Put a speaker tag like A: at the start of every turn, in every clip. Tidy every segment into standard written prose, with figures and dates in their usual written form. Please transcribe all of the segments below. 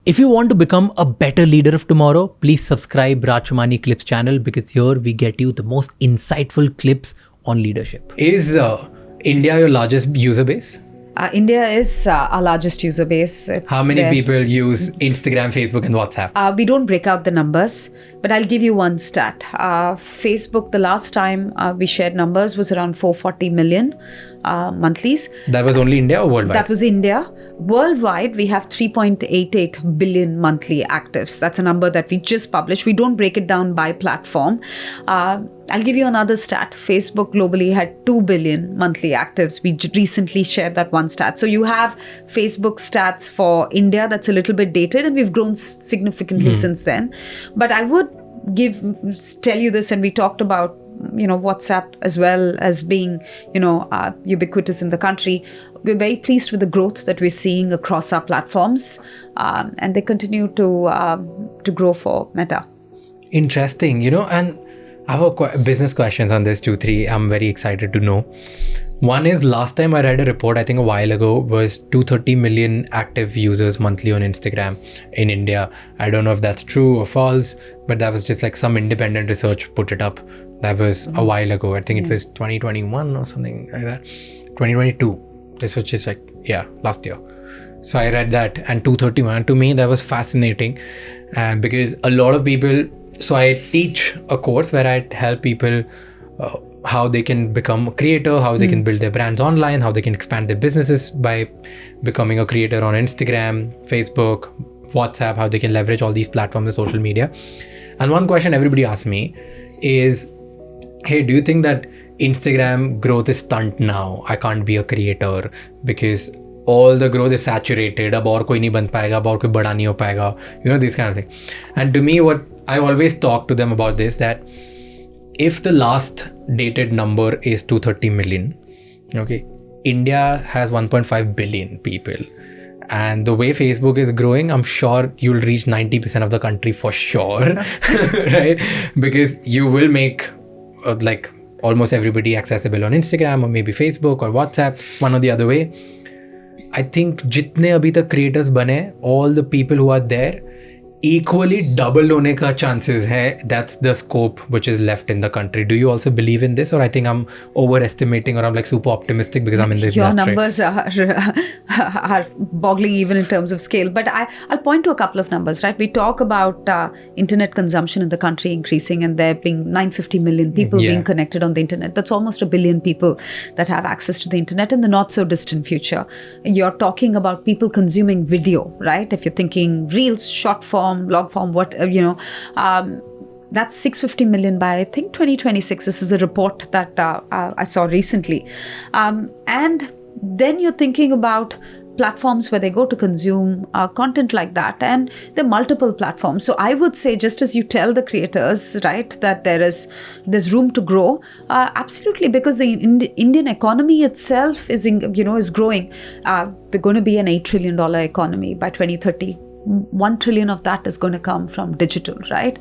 A: If you want to become a better leader of tomorrow, please subscribe Raj Shamani Clips channel, because here we get you the most insightful clips on leadership. Is India your largest user base?
B: India is our largest user base.
A: How many people use Instagram, Facebook and WhatsApp?
B: We don't break out the numbers, but I'll give you one stat. Facebook, the last time we shared numbers was around 440 million monthlies.
A: That was only India or worldwide?
B: That was India. Worldwide, we have 3.88 billion monthly actives. That's a number that we just published. We don't break it down by platform. I'll give you another stat. Facebook globally had 2 billion monthly actives. We recently shared that one stat. So you have Facebook stats for India that's a little bit dated, and we've grown significantly since then. But I would tell you this, and we talked about WhatsApp as well as being ubiquitous in the country. We're very pleased with the growth that we're seeing across our platforms, and they continue to grow for Meta.
A: Interesting, and I have business questions on this 2-3. I'm very excited to know. One is, last time I read a report, I think a while ago, was 230 million active users monthly on Instagram in India. I don't know if that's true or false, but that was just like some independent research put it up. That was a while ago. I think it was 2021 or something like that. 2022. This was just last year. So I read that, and 231. To me, that was fascinating because a lot of people. So I teach a course where I help people how they can become a creator, how they can build their brands online, how they can expand their businesses by becoming a creator on Instagram, Facebook, WhatsApp, how they can leverage all these platforms and social media. And one question everybody asks me is, hey, do you think that Instagram growth is stunt now? I can't be a creator because all the growth is saturated. Ab aur koi nahi ban payega, ab aur koi bada nahi ho payega. This kind of thing. And to me, what I always talk to them about this, that if the last dated number is 230 million, okay, India has 1.5 billion people. And the way Facebook is growing, I'm sure you'll reach 90% of the country for sure, right? Because you will make almost everybody accessible on Instagram or maybe Facebook or WhatsApp, one or the other way. I think jitne abhi tak creators bane, all the people who are there, equally double hone ka chances hai. That's the scope which is left in the country. Do you also believe in this, or I think I'm overestimating, or I'm super optimistic because I'm in this
B: Your
A: industry?
B: numbers are boggling even in terms of scale. But I'll point to a couple of numbers, right? We talk about internet consumption in the country increasing, and there being 950 million people being connected on the internet. That's almost 1 billion people that have access to the internet in the not so distant future. You're talking about people consuming video, right? If you're thinking reels, short form, long form, that's 650 million by, I think, 2026. This is a report that I saw recently. And then you're thinking about platforms where they go to consume content like that, and there are multiple platforms. So I would say, just as you tell the creators, right, that there's room to grow, absolutely, because the Indian economy itself is growing. We're going to be an $8 trillion economy by 2030. 1 trillion of that is going to come from digital, right?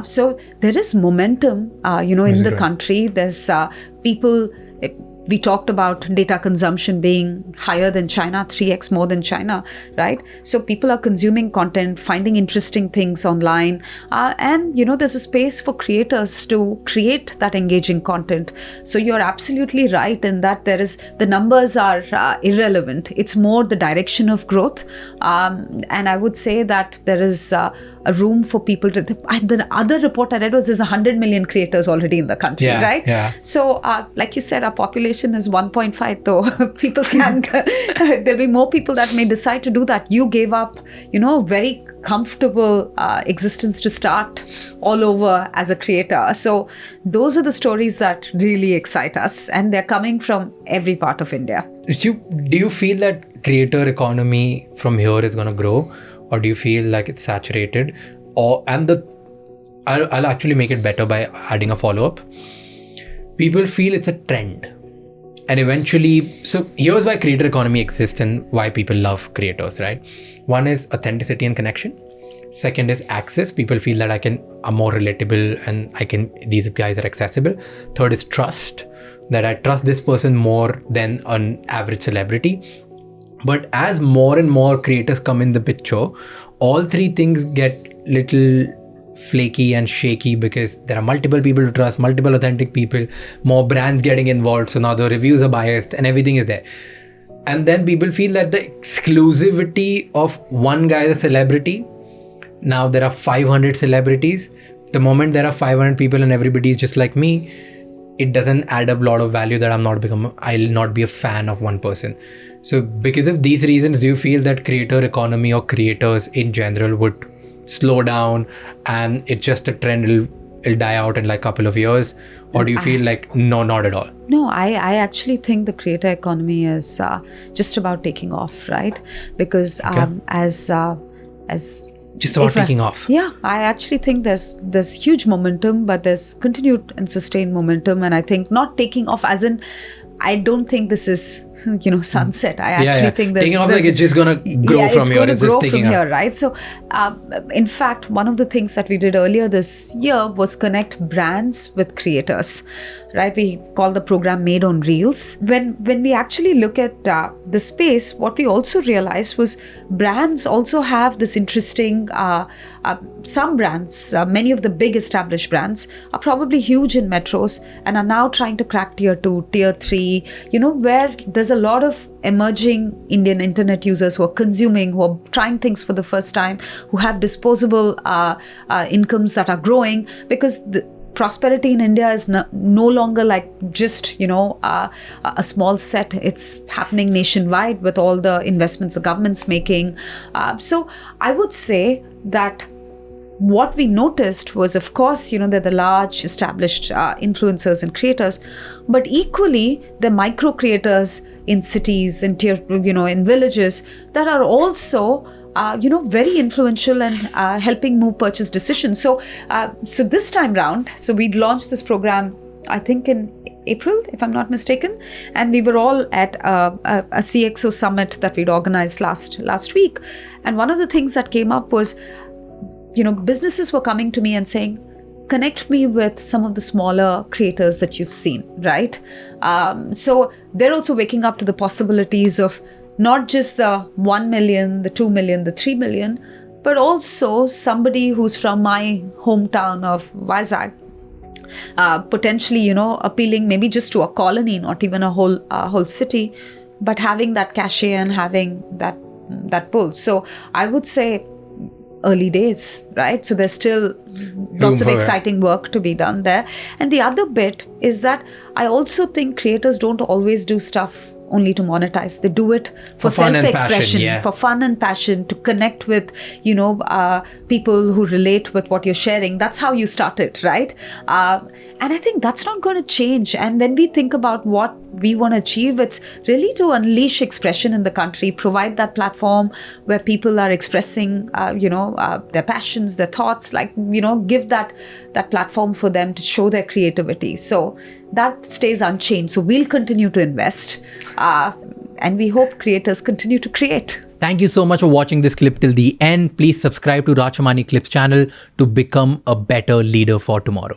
B: So there is momentum, in the country. There's people. We talked about data consumption being higher than China, 3x more than China, right? So people are consuming content, finding interesting things online. And, there's a space for creators to create that engaging content. So you're absolutely right in that the numbers are irrelevant. It's more the direction of growth. And I would say that there is a room for people to. The other report I read was there's 100 million creators already in the country, right?
A: Yeah.
B: So, like you said, our population is 1.5, though people can. There'll be more people that may decide to do that. You gave up, very comfortable existence to start all over as a creator. So, those are the stories that really excite us, and they're coming from every part of India.
A: Do you feel that creator economy from here is going to grow? Or do you feel like it's saturated? I'll actually make it better by adding a follow-up. People feel it's a trend. And eventually, so here's why creator economy exists and why people love creators, right? One is authenticity and connection. Second is access. People feel that I'm more relatable and these guys are accessible. Third is trust, that I trust this person more than an average celebrity. But as more and more creators come in the picture, all three things get little flaky and shaky because there are multiple people to trust, multiple authentic people, more brands getting involved, so now the reviews are biased and everything is there. And then people feel that the exclusivity of one guy is a celebrity. Now there are 500 celebrities. The moment there are 500 people and everybody is just like me, it doesn't add up a lot of value that I'll not be a fan of one person. So because of these reasons, do you feel that creator economy or creators in general would slow down and it's just a trend, it'll die out in like a couple of years? Or do you feel like, no, not at all?
B: No, I actually think the creator economy is just about taking off, right? Because as
A: just about taking off.
B: Yeah, I actually think there's huge momentum, but there's continued and sustained momentum. And I think not taking off as in, I don't think this is, sunset. I actually think
A: taking off like it's just going to grow from here.
B: It's just taking here, right? So, in fact, one of the things that we did earlier this year was connect brands with creators, right? We call the program Made on Reels. When we actually look at the space, what we also realized was brands also have this interesting, some brands, many of the big established brands are probably huge in metros and are now trying to crack tier 2, tier 3, where there's a lot of emerging Indian internet users who are consuming, who are trying things for the first time, who have disposable incomes that are growing, because the prosperity in India is no longer like just, a small set. It's happening nationwide with all the investments the government's making. So I would say that what we noticed was, of course, they're the large established influencers and creators, but equally the micro creators in cities, in in villages that are also very influential and helping move purchase decisions. So this time round, so we'd launched this program, I think in April, if I'm not mistaken, and we were all at a CXO summit that we'd organized last week. And one of the things that came up was, businesses were coming to me and saying, connect me with some of the smaller creators that you've seen, right? So they're also waking up to the possibilities of not just the 1 million, the 2 million, the 3 million, but also somebody who's from my hometown of Vizag, potentially, appealing maybe just to a colony, not even a whole city, but having that cachet and having that pull. So I would say early days, right? So there's still lots of exciting work to be done there. And the other bit is that I also think creators don't always do stuff only to monetize. They do it for self-expression, for fun and passion, to connect with, people who relate with what you're sharing. That's how you started, right? And I think that's not going to change. And when we think about what we want to achieve, it's really to unleash expression in the country, provide that platform where people are expressing, their passions, their thoughts, give that platform for them to show their creativity. So that stays unchanged. So we'll continue to invest, and we hope creators continue to create.
A: Thank you so much for watching this clip till the end. Please subscribe to Raj Shamani Clips channel to become a better leader for tomorrow.